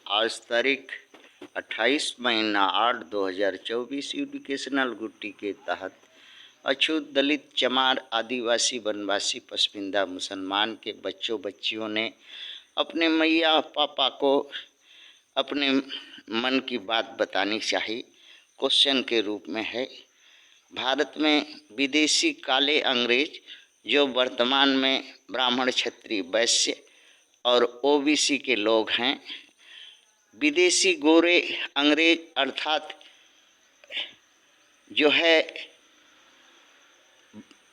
आज तारीख 28 महीना 8 2024 एजुकेशनल गुट्टी के तहत अछूत दलित चमार आदिवासी वनवासी पसमिंदा मुसलमान के बच्चों बच्चियों ने अपने मैया पापा को अपने मन की बात बतानी चाहिए। क्वेश्चन के रूप में है, भारत में विदेशी काले अंग्रेज जो वर्तमान में ब्राह्मण क्षत्रिय वैश्य और ओबीसी के लोग हैं, विदेशी गोरे अंग्रेज अर्थात जो है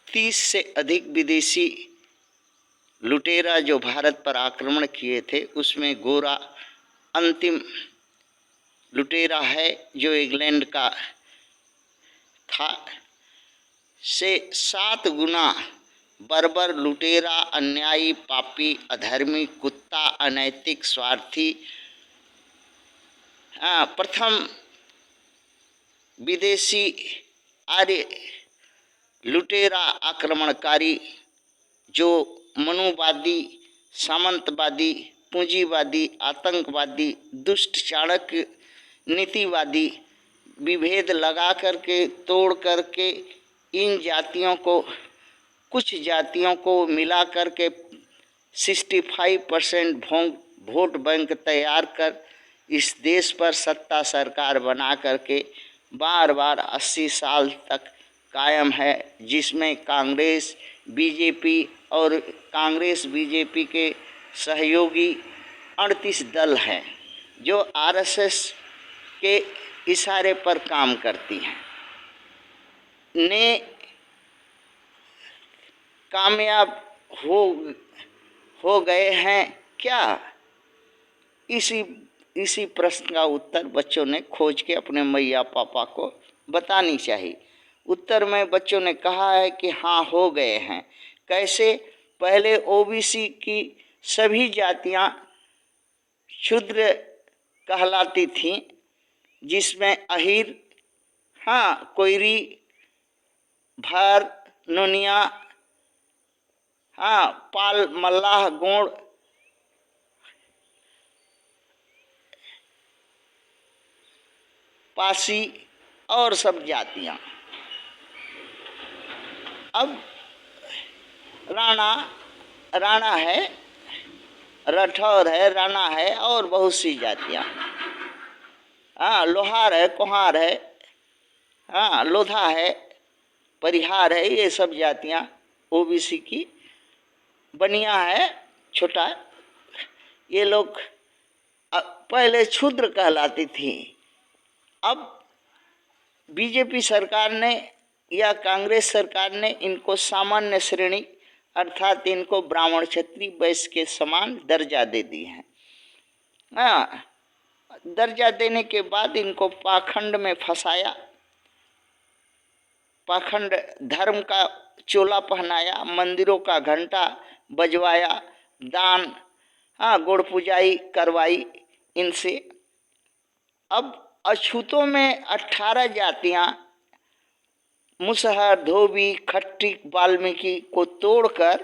30 से अधिक विदेशी लुटेरा जो भारत पर आक्रमण किए थे, उसमें गोरा अंतिम लुटेरा है जो इंग्लैंड का था। से 7 गुना बर्बर लुटेरा, अन्यायी, पापी, अधर्मी, कुत्ता, अनैतिक, स्वार्थी प्रथम विदेशी आर्य लुटेरा आक्रमणकारी जो मनुवादी, सामंतवादी, पूंजीवादी, आतंकवादी, दुष्ट, चाणक्य, नीतिवादी विभेद लगा करके तोड़ करके इन जातियों को, कुछ जातियों को मिला करके 65% वोट बैंक तैयार कर इस देश पर सत्ता सरकार बना करके बार बार 80 साल तक कायम है, जिसमें कांग्रेस बीजेपी और कांग्रेस बीजेपी के सहयोगी 38 दल हैं जो आरएसएस के इशारे पर काम करती हैं, ने कामयाब हो गए हैं क्या? इसी प्रश्न का उत्तर बच्चों ने खोज के अपने मैया पापा को बतानी चाहिए। उत्तर में बच्चों ने कहा है कि हाँ, हो गए हैं। कैसे? पहले ओबीसी की सभी जातियां क्षुद्र कहलाती थीं, जिसमें अहीर, कोयरी, भार, नोनिया, पाल, मल्लाह, गोंड, पासी और सब जातियां। अब राणा है, राठौर है, राणा है और बहुत सी जातियां। लोहार है, कुम्हार है, लोधा है, परिहार है, ये सब जातियां ओबीसी की। बनिया है छोटा, ये लोग पहले क्षुद्र कहलाती थी। अब बीजेपी सरकार ने या कांग्रेस सरकार ने इनको सामान्य श्रेणी अर्थात इनको ब्राह्मण क्षत्रिय वैश्य के समान दर्जा दे दी है। दर्जा देने के बाद इनको पाखंड में फंसाया, पाखंड धर्म का चोला पहनाया, मंदिरों का घंटा बजवाया, दान गुड़ पूजाई करवाई इनसे। अब अछूतों में 18 जातियां मुसहर, धोबी, खट्टिक, वाल्मीकि को तोड़कर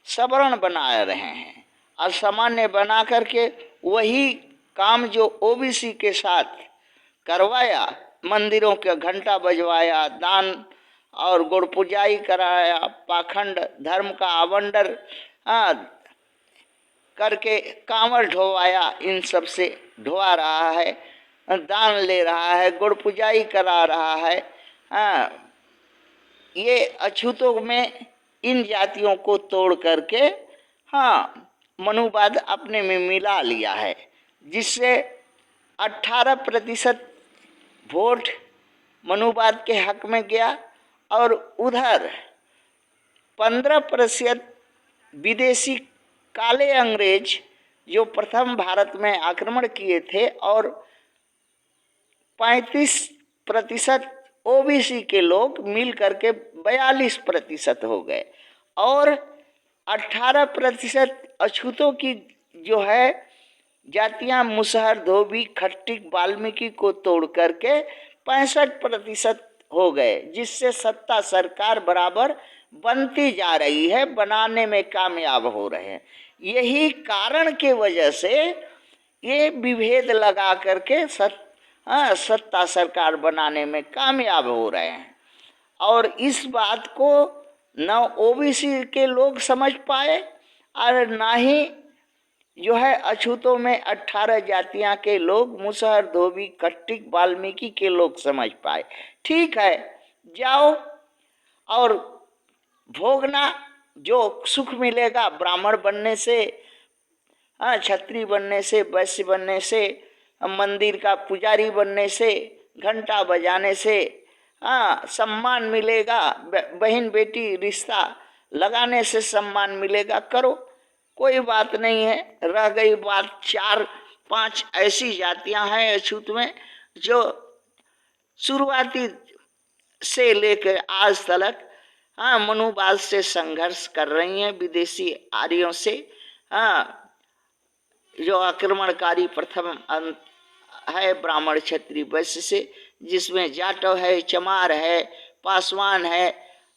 सवर्ण बना रहे हैं और सामान्य बना करके वही काम जो ओबीसी के साथ करवाया, मंदिरों का घंटा बजवाया, दान और गुड़ पूजाई कराया, पाखंड धर्म का आवंडर करके कांवड़ ढोवाया, इन सब से ढोवा रहा है, दान ले रहा है, गुड़ पूजाई करा रहा है। ये अछूतों में इन जातियों को तोड़ करके मनुवाद अपने में मिला लिया है, जिससे 18% वोट मनुवाद के हक में गया और उधर 15% विदेशी काले अंग्रेज जो प्रथम भारत में आक्रमण किए थे और 35% ओबीसी के लोग मिल करके 42% हो गए और 18% अछूतों की जो है जातियां मुसहर, धोबी, खट्टिक, वाल्मीकि को तोड़ करके 65% हो गए, जिससे सत्ता सरकार बराबर बनती जा रही है, बनाने में कामयाब हो रहे हैं। यही कारण के वजह से ये विभेद लगा करके सत्ता सरकार बनाने में कामयाब हो रहे हैं। और इस बात को न ओबीसी के लोग समझ पाए और ना ही जो है अछूतों में 18 जातियां के लोग, मुसहर, धोबी, खट्टिक, वाल्मीकि के लोग समझ पाए। ठीक है, जाओ और भोगना, जो सुख मिलेगा ब्राह्मण बनने से, छत्री बनने से, वैश्य बनने से, मंदिर का पुजारी बनने से, घंटा बजाने से सम्मान मिलेगा, बहन बेटी रिश्ता लगाने से सम्मान मिलेगा, करो, कोई बात नहीं है। रह गई बात 4-5 ऐसी जातियां हैं अछूत में जो शुरुआती से लेकर आज तक मनुवाद से संघर्ष कर रही हैं, विदेशी आर्यों से, जो आक्रमणकारी प्रथम है ब्राह्मण क्षत्रिय वैश्य से, जिसमें जाटव है, चमार है, पासवान है,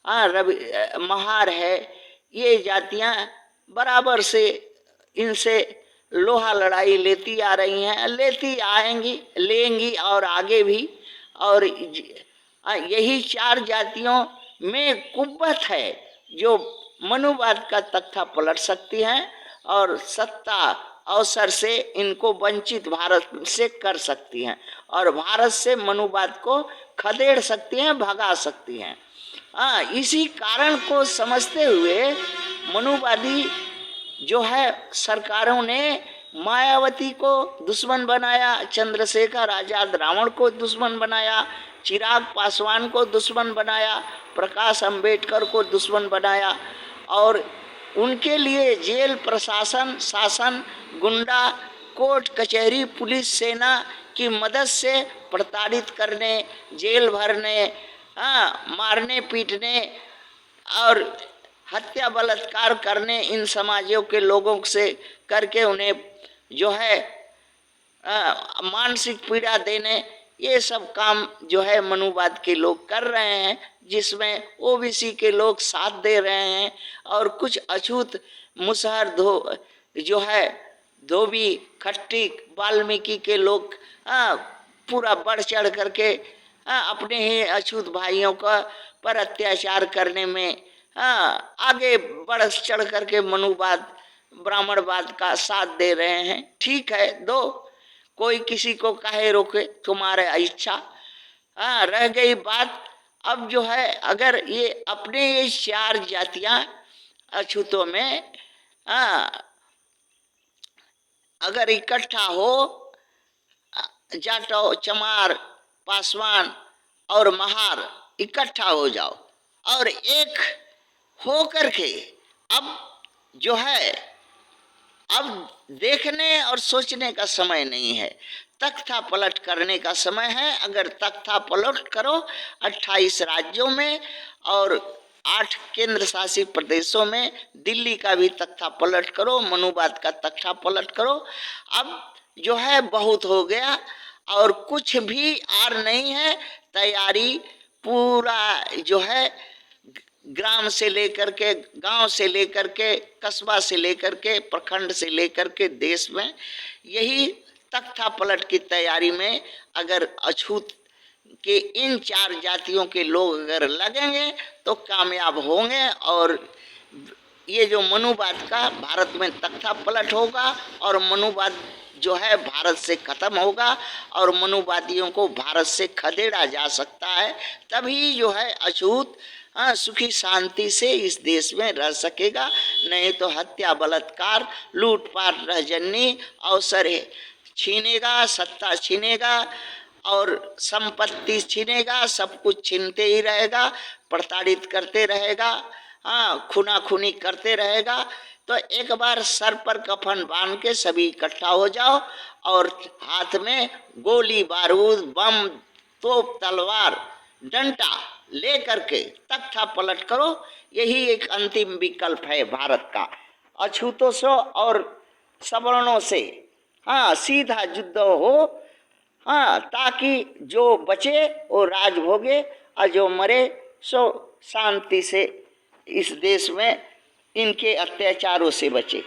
रवि, महार है। ये जातियां बराबर से इनसे लोहा लड़ाई लेती आ रही हैं, लेती आएंगी, लेंगी और आगे भी। और यही 4 जातियों में कुव्वत है जो मनुवाद का तख्ता पलट सकती हैं और सत्ता अवसर से इनको वंचित भारत से कर सकती हैं और भारत से मनुवाद को खदेड़ सकती हैं, भगा सकती हैं। इसी कारण को समझते हुए मनुवादी जो है सरकारों ने मायावती को दुश्मन बनाया, चंद्रशेखर आजाद रावण को दुश्मन बनाया, चिराग पासवान को दुश्मन बनाया, प्रकाश अंबेडकर को दुश्मन बनाया और उनके लिए जेल प्रशासन, शासन, गुंडा, कोर्ट कचहरी, पुलिस, सेना की मदद से प्रताड़ित करने, जेल भरने, मारने पीटने और हत्या बलात्कार करने इन समाजों के लोगों से करके उन्हें जो है मानसिक पीड़ा देने, ये सब काम जो है मनुवाद के लोग कर रहे हैं, जिसमें ओबीसी के लोग साथ दे रहे हैं और कुछ अछूत मुसहर जो है धोबी, खट्टिक, वाल्मीकि के लोग पूरा बढ़ चढ़ करके अपने ही अछूत भाइयों का पर अत्याचार करने में आगे बढ़ चढ़ करके मनुवाद, ब्राह्मणवाद का साथ दे रहे हैं। ठीक है, दो, कोई किसी को काहे रोके, तुम्हारे इच्छा। रह गई बात अब जो है, अगर ये अपने ये 4 जातियां अछूतों में अगर इकट्ठा हो, जाटव, चमार, पासवान और महार इकट्ठा हो जाओ और एक हो करके अब जो है, अब देखने और सोचने का समय नहीं है, तख्ता पलट करने का समय है। अगर तख्ता पलट करो 28 राज्यों में और 8 केंद्र शासित प्रदेशों में, दिल्ली का भी तख्ता पलट करो, मनुवाद का तख्ता पलट करो। अब जो है बहुत हो गया और कुछ भी आर नहीं है। तैयारी पूरा जो है ग्राम से लेकर के, गांव से लेकर के, कस्बा से लेकर के, प्रखंड से लेकर के देश में यही तख्ता पलट की तैयारी में अगर अछूत के इन 4 जातियों के लोग अगर लगेंगे तो कामयाब होंगे और ये जो मनुवाद का भारत में तख्ता पलट होगा और मनुवाद जो है भारत से खत्म होगा और मनुवादियों को भारत से खदेड़ा जा सकता है। तभी जो है अछूत सुखी शांति से इस देश में रह सकेगा, नहीं तो हत्या, बलात्कार, लूटपाट, रहजन्नी अवसर छीनेगा, सत्ता छीनेगा और संपत्ति छीनेगा, सब कुछ छीनते ही रहेगा, प्रताड़ित करते रहेगा, खूनाखूनी करते रहेगा। तो एक बार सर पर कफन बांध के सभी इकट्ठा हो जाओ और हाथ में गोली, बारूद, बम, तोप, तलवार, डंडा ले करके तख्ता पलट करो। यही एक अंतिम विकल्प है भारत का। अछूतों से और सवर्णों से सीधा युद्ध हो, ताकि जो बचे वो राज भोगे और जो मरे सो शांति से इस देश में इनके अत्याचारों से बचे।